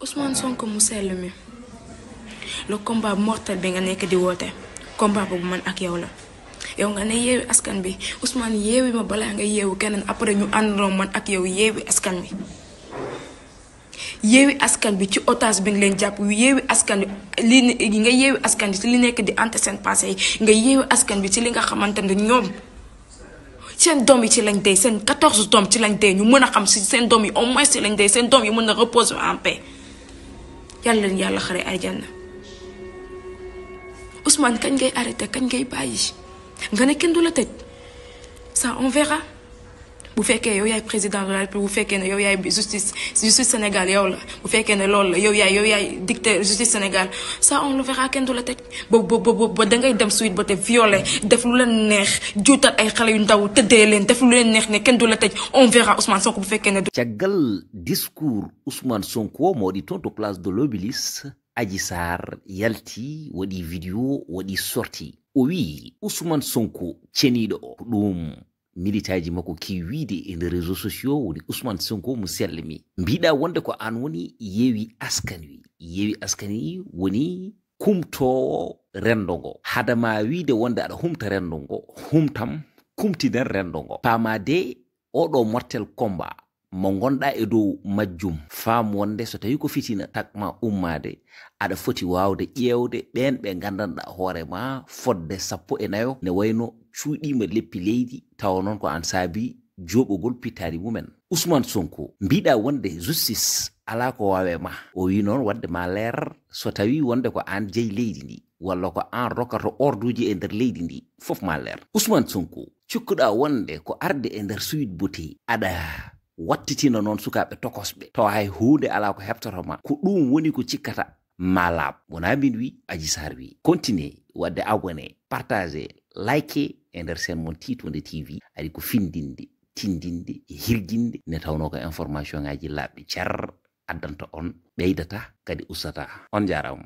Ousmane Sonko mu sell mi le combat mortel bi nga nekk di woote combat boobu man ak yow la yow nga ne yeewi askan bi Ousmane yeewi ma balaa nga yeewu keneen après ñu àndandoo man ak yow yeewi askan bi yeewi askan bi ci otage bi nga leen jàpp yeewi askan bi li nga yeewi askan bi ci li nekk di ante seen passé yi nga yeewi askan bi ci li nga xamante ne ñoom seen doom yi ci lañ dee seen 14 doom ci lañ dee ñu mën a xam si seen doom yi au moins ci lañ dee seen doom yi mën a reposer en paix yàlla leen yàlla xare ay janna Ousmane kañ ngay arrêté kañ ngay bàyyi nga ne kenn du la tëj ça on verra bu fekkee yow yaay président de la République bu fekkee ne yow yaay justice Sénégal yow la bu fekkee ne loolu la yow yaay dicté justice Sénégal ça on le verra kenn du la tëj ba dangay dem suite ba te violé def lu leen neex juutal ay xale yu ndaw tëddee leen def lu leen neex ne kenn du la tëj on verra Ousmane Sonko bu fekkee ne. caggal discours Ousmane Sonko moo di tontu place de l'Obélisque Adji Sarr yalti waɗi vidéo waɗi sorti o wi Ousmane Sonko ceniɗo ɗum militaji makko ki wiide e nder réseaux sociaux woni Ousmane Sonko mo sellimi mbiɗa wonde ko an woni yeewi askan wi woni kumtowo rendo ngo hadama wiide wonde aɗa humta rendo ngo humtam kumtinen rendo ngo pamade oɗo mortel combat mo gonɗa e dow majjum faam wonde so tawi ko fitina takma ummade aɗa foti wawde ƴewde ɓen ɓe gandanɗa hoorema fodde 14 ne wayno cuuɗima leppi leydi tawa noon ko an saabi joɓogol pittari mumen Ousmane Sonko mbiɗa wonde justice ala ko wawe ma o wi noon wadde ma leer so tawi wonde ko an jeeyi leydi ndi walla ko an rokkato orduji e nder leydi ndi fof ma leer Ousmane Sonko cikkuɗa wonde ko arde e nder Sweet Beauté aɗa wattitina noon sukaɓe tokosɓe to hay hunde ala ko heɓtotoma ko ɗum woni ko cikkata malab wona min wi Adji Sarr wi continue wadde abonné partager like e nder sen mon Titonde TV ari ko findinde tindinde e hirjinde ne tawno ko information ngaji labɗi cer addanta on ɓeydata kadi ustata on jarama